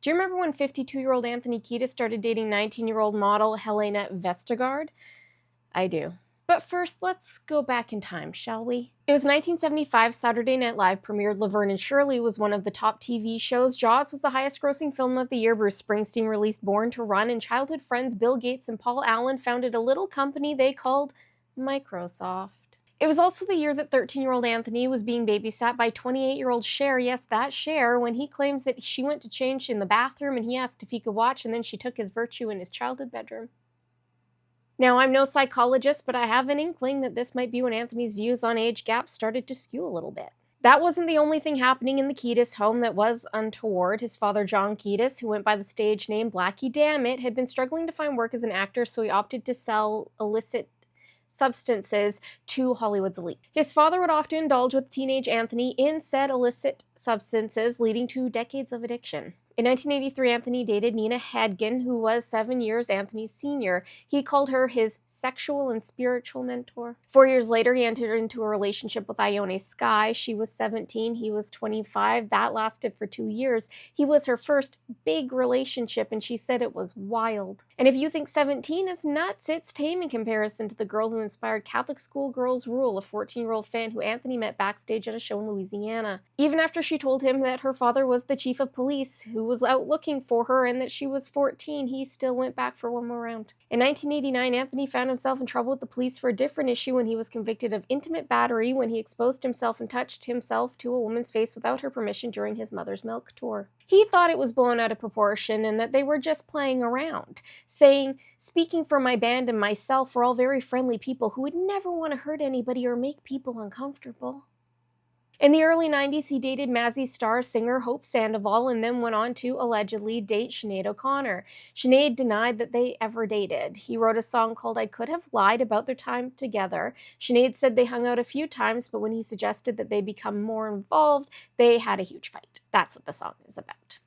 Do you remember when 52-year-old Anthony Kiedis started dating 19-year-old model Helena Vestergaard? I do. But first, let's go back in time, shall we? It was 1975, Saturday Night Live premiered Laverne and Shirley was one of the top TV shows. Jaws was the highest-grossing film of the year. Bruce Springsteen released Born to Run, and childhood friends Bill Gates and Paul Allen founded a little company they called Microsoft. It was also the year that 13-year-old Anthony was being babysat by 28-year-old Cher, yes, that Cher, when he claims that she went to change in the bathroom and he asked if he could watch, and then she took his virtue in his childhood bedroom. Now, I'm no psychologist, but I have an inkling that this might be when Anthony's views on age gaps started to skew a little bit. That wasn't the only thing happening in the Kiedis home that was untoward. His father, John Kiedis, who went by the stage name Blackie Dammit, had been struggling to find work as an actor, so he opted to sell illicit substances to Hollywood's elite. His father would often indulge with teenage Anthony in said illicit substances, leading to decades of addiction. In 1983, Anthony dated Nina Hadgen, who was 7 years Anthony's senior. He called her his sexual and spiritual mentor. 4 years later, he entered into a relationship with Ione Skye. She was 17, he was 25. That lasted for 2 years. He was her first big relationship, and she said it was wild. And if you think 17 is nuts, it's tame in comparison to the girl who inspired Catholic schoolgirls rule, a 14-year-old fan who Anthony met backstage at a show in Louisiana. Even after she told him that her father was the chief of police who was out looking for her and that she was 14, he still went back for one more round. In 1989, Anthony found himself in trouble with the police for a different issue when he was convicted of intimate battery when he exposed himself and touched himself to a woman's face without her permission during his Mother's Milk tour. He thought it was blown out of proportion and that they were just playing around, saying, "Speaking for my band and myself, we're all very friendly people who would never want to hurt anybody or make people uncomfortable." In the early 90s, he dated Mazzy star singer Hope Sandoval and then went on to allegedly date Sinead O'Connor. Sinead denied that they ever dated. He wrote a song called I Could Have Lied about their time together. Sinead said they hung out a few times, but when he suggested that they become more involved, they had a huge fight. That's what the song is about.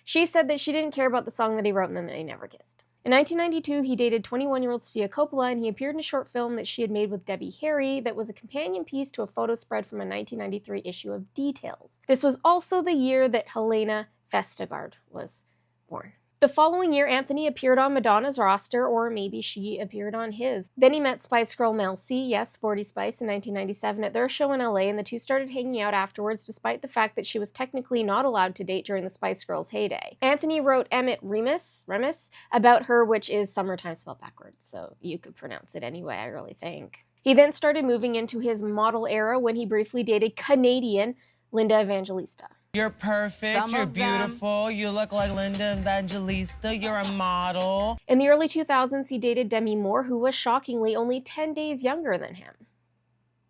She said that she didn't care about the song that he wrote and then they never kissed. In 1992, he dated 21-year-old Sofia Coppola, and he appeared in a short film that she had made with Debbie Harry that was a companion piece to a photo spread from a 1993 issue of Details. This was also the year that Helena Vestergaard was born. The following year, Anthony appeared on Madonna's roster, or maybe she appeared on his. Then he met Spice Girl Mel C, yes, Sporty Spice, in 1997 at their show in LA, and the two started hanging out afterwards despite the fact that she was technically not allowed to date during the Spice Girls' heyday. Anthony wrote Emmett Remus about her, which is summertime spelled backwards, so you could pronounce it anyway, I really think. He then started moving into his model era when he briefly dated Canadian Linda Evangelista. You're perfect, you're beautiful, you look like Linda Evangelista, you're a model. In the early 2000s, he dated Demi Moore, who was shockingly only 10 days younger than him.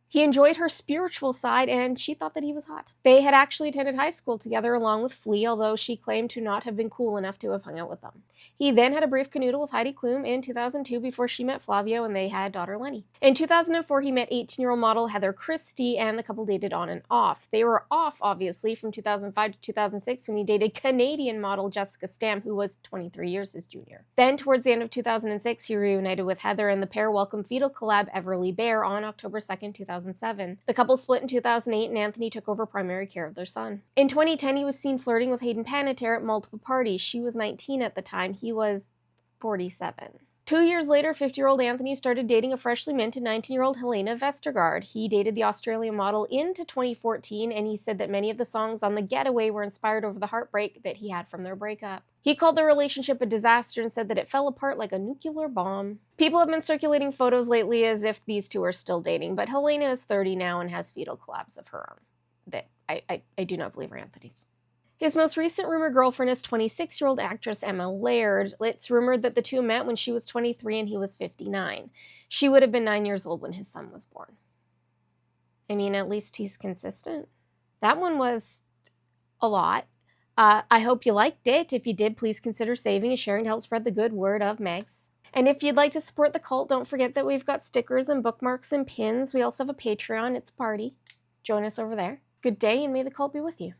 He enjoyed her spiritual side, and she thought that he was hot. They had actually attended high school together along with Flea, although she claimed to not have been cool enough to have hung out with them. He then had a brief canoodle with Heidi Klum in 2002 before she met Flavio and they had daughter Lenny. In 2004, he met 18-year-old model Heather Christie, and the couple dated on and off. They were off, obviously, from 2005 to 2006 when he dated Canadian model Jessica Stam, who was 23 years his junior. Then, towards the end of 2006, he reunited with Heather, and the pair welcomed fetal collab Everly Bear on October 2nd, 2007. The couple split in 2008, and Anthony took over primary care of their son. In 2010, he was seen flirting with Hayden Panettiere at multiple parties. She was 19 at the time. He was 47. 2 years later, 50-year-old Anthony started dating a freshly minted 19-year-old Helena Vestergaard. He dated the Australian model into 2014, and he said that many of the songs on The Getaway were inspired over the heartbreak that he had from their breakup. He called their relationship a disaster and said that it fell apart like a nuclear bomb. People have been circulating photos lately as if these two are still dating, but Helena is 30 now and has fetal collabs of her own that I do not believe are Anthony's. His most recent rumored girlfriend is 26-year-old actress Emma Laird. It's rumored that the two met when she was 23 and he was 59. She would have been 9 years old when his son was born. I mean, at least he's consistent. That one was a lot. I hope you liked it. If you did, please consider saving and sharing to help spread the good word of Megs. And if you'd like to support the cult, don't forget that we've got stickers and bookmarks and pins. We also have a Patreon. It's a party. Join us over there. Good day, and may the cult be with you.